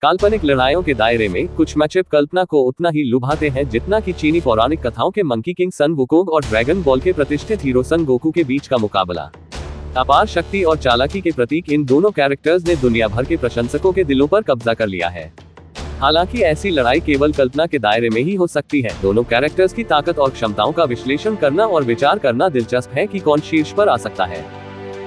काल्पनिक लड़ाइयों के दायरे में कुछ मैचअप कल्पना को उतना ही लुभाते हैं जितना कि चीनी पौराणिक कथाओं के मंकी किंग सन वुकोंग और ड्रैगन बॉल के प्रतिष्ठित हीरो सन गोकू के बीच का मुकाबला। अपार शक्ति और चालाकी के प्रतीक इन दोनों कैरेक्टर्स ने दुनिया भर के प्रशंसकों के दिलों पर कब्जा कर लिया है। हालांकि ऐसी लड़ाई केवल कल्पना के दायरे में ही हो सकती है। दोनों कैरेक्टर्स की ताकत और क्षमताओं का विश्लेषण करना और विचार करना दिलचस्प है कि कौन शीर्ष पर आ सकता है।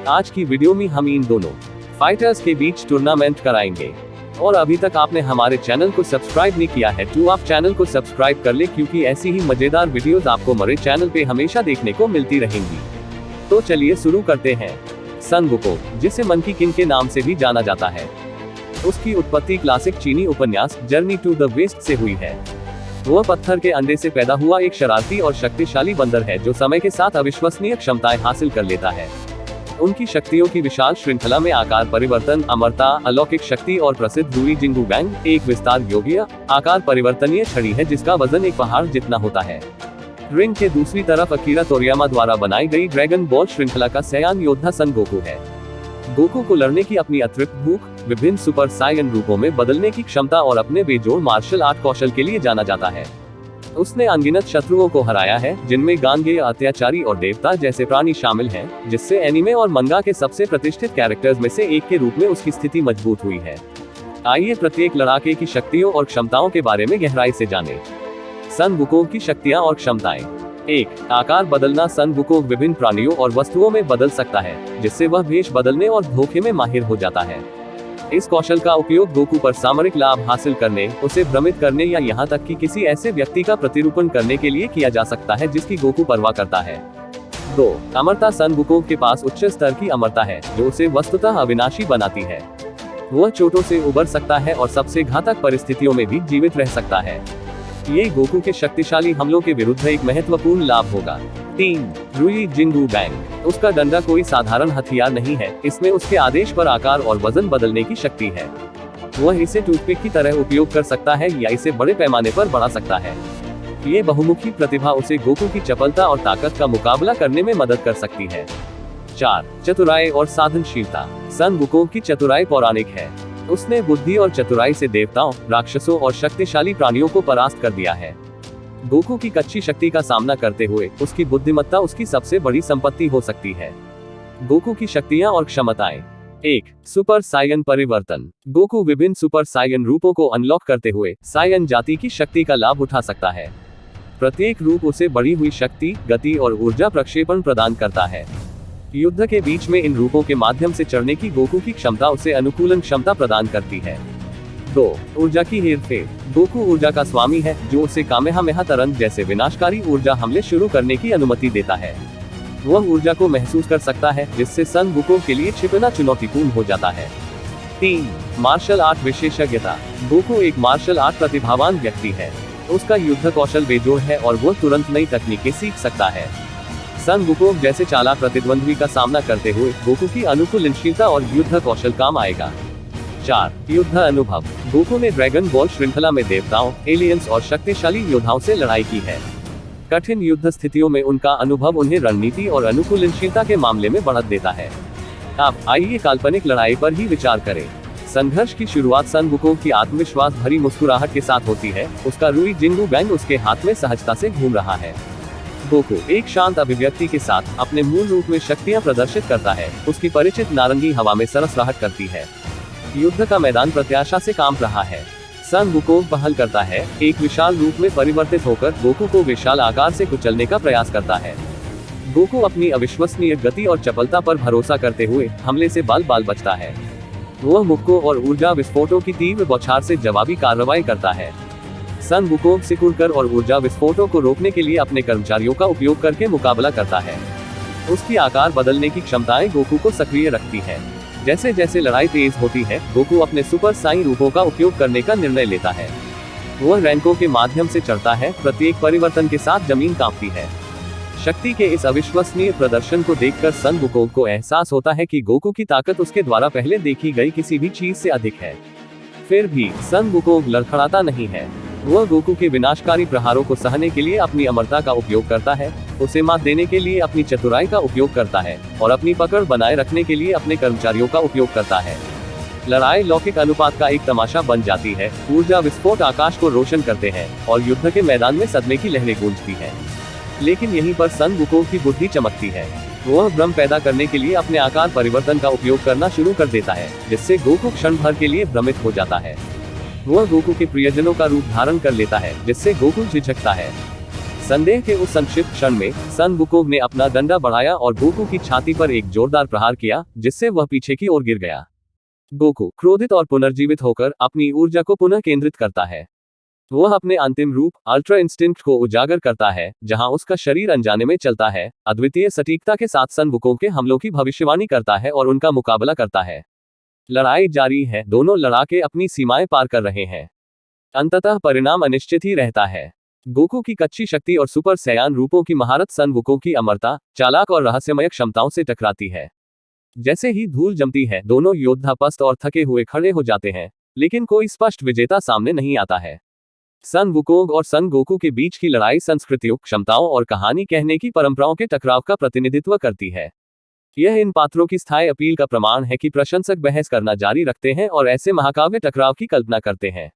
आज की वीडियो में हम इन दोनों फाइटर्स के बीच टूर्नामेंट कराएंगे। और अभी तक आपने हमारे चैनल को सब्सक्राइब नहीं किया है तो आप चैनल को सब्सक्राइब कर ले, क्योंकि ऐसी ही मजेदार वीडियोस आपको हमारे चैनल पे हमेशा देखने को मिलती रहेंगी। तो चलिए शुरू करते हैं। सन वुकोंग, जिसे मंकी किंग के नाम से भी जाना जाता है, उसकी उत्पत्ति क्लासिक चीनी उपन्यास जर्नी टू द वेस्ट से हुई है। वह पत्थर के अंडे से पैदा हुआ एक शरारती और शक्तिशाली बंदर है जो समय के साथ अविश्वसनीय क्षमताएं हासिल कर लेता है। उनकी शक्तियों की विशाल श्रृंखला में आकार परिवर्तन, अमरता, अलौकिक शक्ति और प्रसिद्ध रुई जिंगू बैंग एक विस्तार योग्य आकार परिवर्तनीय छड़ी है जिसका वजन एक पहाड़ जितना होता है। रिंग के दूसरी तरफ अकीरा तोरियामा द्वारा बनाई गई ड्रैगन बॉल श्रृंखला का सयान योद्धा सन गोकू है। गोकू को लड़ने की अपनी अतिरिक्त भूख, विभिन्न सुपर साइयन रूपों में बदलने की क्षमता और अपने बेजोड़ मार्शल आर्ट कौशल के लिए जाना जाता है। उसने अनगिनत शत्रुओं को हराया है, जिनमें गांगे, अत्याचारी और देवता जैसे प्राणी शामिल हैं, जिससे एनिमे और मंगा के सबसे प्रतिष्ठित कैरेक्टर्स में से एक के रूप में उसकी स्थिति मजबूत हुई है। आइए प्रत्येक लड़ाके की शक्तियों और क्षमताओं के बारे में गहराई से जानें। सन वुकोंग की शक्तियां और क्षमताएं। 1. आकार बदलना। सन वुकोंग विभिन्न प्राणियों और वस्तुओं में बदल सकता है, जिससे वह भेष बदलने और धोखे में माहिर हो जाता है। इस कौशल का उपयोग गोकू पर सामरिक लाभ हासिल करने, उसे भ्रमित करने या यहाँ तक कि किसी ऐसे व्यक्ति का प्रतिरूपण करने के लिए किया जा सकता है जिसकी गोकू परवाह करता है। 2. अमरता। सन वुकोंग के पास उच्च स्तर की अमरता है जो उसे वस्तुतः अविनाशी बनाती है। वह चोटों से उबर सकता है और सबसे घातक परिस्थितियों में भी जीवित रह सकता है। ये गोकू के शक्तिशाली हमलों के विरुद्ध एक महत्वपूर्ण लाभ होगा। 3. रुई जिंगू बैंग। उसका डंडा कोई साधारण हथियार नहीं है, इसमें उसके आदेश पर आकार और वजन बदलने की शक्ति है। वह इसे टूथपिक की तरह उपयोग कर सकता है या इसे बड़े पैमाने पर बढ़ा सकता है। ये बहुमुखी प्रतिभा उसे गोकू की चपलता और ताकत का मुकाबला करने में मदद कर सकती है। 4. चतुराई और साधनशीलता। सन वुकोंग की चतुराई पौराणिक है। उसने बुद्धि और चतुराई से देवताओं, राक्षसों और शक्तिशाली प्राणियों को परास्त कर दिया है। गोकू की कच्ची शक्ति का सामना करते हुए उसकी बुद्धिमत्ता उसकी सबसे बड़ी संपत्ति हो सकती है। गोकू की शक्तियां और क्षमताएं। 1. सुपर साइयन परिवर्तन। गोकू विभिन्न सुपर साइयन रूपों को अनलॉक करते हुए साइयन जाति की शक्ति का लाभ उठा सकता है। प्रत्येक रूप उसे बढ़ी हुई शक्ति, गति और ऊर्जा प्रक्षेपण प्रदान करता है। युद्ध के बीच में इन रूपों के माध्यम से चढ़ने की गोकू की क्षमता उसे अनुकूलन क्षमता प्रदान करती है। 2. ऊर्जा की हेरफेर। गोकू ऊर्जा का स्वामी है जो उसे कामेहामेहा तरंग जैसे विनाशकारी ऊर्जा हमले शुरू करने की अनुमति देता है। वह ऊर्जा को महसूस कर सकता है, जिससे सन वुकोंग के लिए छिपना चुनौतीपूर्ण हो जाता है। 3. मार्शल आर्ट विशेषज्ञता। गोकू एक मार्शल आर्ट प्रतिभावान व्यक्ति है। उसका युद्ध कौशल बेजोड़ है और वह तुरंत नई तकनीकें सीख सकता है। सन वुकोंग जैसे चालाक प्रतिद्वंद्वी का सामना करते हुए गोकू की अनुकूलनशीलता और युद्ध कौशल काम आएगा। 4. युद्ध अनुभव। गोकू ने ड्रैगन बॉल श्रृंखला में देवताओं, एलियंस और शक्तिशाली योद्धाओं से लड़ाई की है। कठिन युद्ध स्थितियों में उनका अनुभव उन्हें रणनीति और अनुकूलनशीलता के मामले में बढ़त देता है। अब आइए काल्पनिक लड़ाई पर ही विचार करें। संघर्ष की शुरुआत सन वुकोंग की आत्मविश्वास भरी मुस्कुराहट के साथ होती है। उसका रुई जिंगू बैंग उसके हाथ में सहजता से घूम रहा है। गोकू एक शांत अभिव्यक्ति के साथ अपने मूल रूप में शक्तियां प्रदर्शित करता है। उसकी परिचित नारंगी हवा में सरसराहट करती है। युद्ध का मैदान प्रत्याशा से कांप रहा है। सन वुकोंग पहल करता है, एक विशाल रूप में परिवर्तित होकर गोकू को विशाल आकार से कुचलने का प्रयास करता है। गोकू अपनी अविश्वसनीय गति और चपलता पर भरोसा करते हुए हमले से बाल बाल बचता है। वह मुक्कों और ऊर्जा विस्फोटों की तीव्र बौछार से जवाबी कार्रवाई करता है। सन वुकोंग सिकुड़कर और ऊर्जा विस्फोटों को रोकने के लिए अपने कर्मचारियों का उपयोग करके मुकाबला करता है। उसकी आकार बदलने की क्षमताएं गोकू को सक्रिय रखती है। जैसे जैसे लड़ाई तेज होती है, गोकू अपने सुपर साई रूपों का उपयोग करने का निर्णय लेता है। वह रैंकों के माध्यम से चढ़ता है, प्रत्येक परिवर्तन के साथ जमीन कांपती है। शक्ति के इस अविश्वसनीय प्रदर्शन को देखकर सन वुकोंग को एहसास होता है कि गोकू की ताकत उसके द्वारा पहले देखी गई किसी भी चीज से अधिक है। फिर भी सन वुकोंग लड़खड़ाता नहीं है। वह गोकू के विनाशकारी प्रहारों को सहने के लिए अपनी अमरता का उपयोग करता है, उसे मात देने के लिए अपनी चतुराई का उपयोग करता है और अपनी पकड़ बनाए रखने के लिए अपने कर्मचारियों का उपयोग करता है। लड़ाई लौकिक अनुपात का एक तमाशा बन जाती है। ऊर्जा विस्फोट आकाश को रोशन करते हैं और युद्ध के मैदान में सदमे की लहरें गूंजती हैं। लेकिन यहीं पर सन वुकोंग की बुद्धि चमकती है। वह भ्रम पैदा करने के लिए अपने आकार परिवर्तन का उपयोग करना शुरू कर देता है, जिससे गोकू क्षण भर के लिए भ्रमित हो जाता है। वह गोकू के प्रियजनों का रूप धारण कर लेता है, जिससे गोकू झिझकता है। संदेह के उस संक्षिप्त क्षण में सन वुकोंग ने अपना डंडा बढ़ाया और गोकू की छाती पर एक जोरदार प्रहार किया, जिससे वह पीछे की ओर गिर गया। गोकू क्रोधित और पुनर्जीवित होकर अपनी ऊर्जा को पुनः केंद्रित करता है। वह अपने अंतिम रूप अल्ट्रा इंस्टिंक्ट को उजागर करता है, जहां उसका शरीर अनजाने में चलता है, अद्वितीय सटीकता के साथ सन वुकोंग के हमलों की भविष्यवाणी करता है और उनका मुकाबला करता है। लड़ाई जारी है, दोनों लड़ाके अपनी सीमाएं पार कर रहे हैं। अंततः परिणाम अनिश्चित ही रहता है। गोकू की कच्ची शक्ति और सुपर सैयान रूपों की महारत सन वुकोंग की अमरता, चालाक और रहस्यमय क्षमताओं से टकराती है। जैसे ही धूल जमती है, दोनों योद्धा पस्त और थके हुए खड़े हो जाते हैं, लेकिन कोई स्पष्ट विजेता सामने नहीं आता है। सन वुकोंग और सन गोकू के बीच की लड़ाई संस्कृतियों, क्षमताओं और कहानी कहने की परंपराओं के टकराव का प्रतिनिधित्व करती है। यह इन पात्रों की स्थायी अपील का प्रमाण है कि प्रशंसक बहस करना जारी रखते हैं और ऐसे महाकाव्य टकराव की कल्पना करते हैं।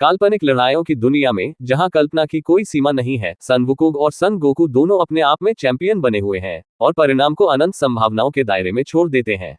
काल्पनिक लड़ाइयों की दुनिया में, जहां कल्पना की कोई सीमा नहीं है, सन वुकोंग और सन गोकू दोनों अपने आप में चैंपियन बने हुए हैं और परिणाम को अनंत संभावनाओं के दायरे में छोड़ देते हैं।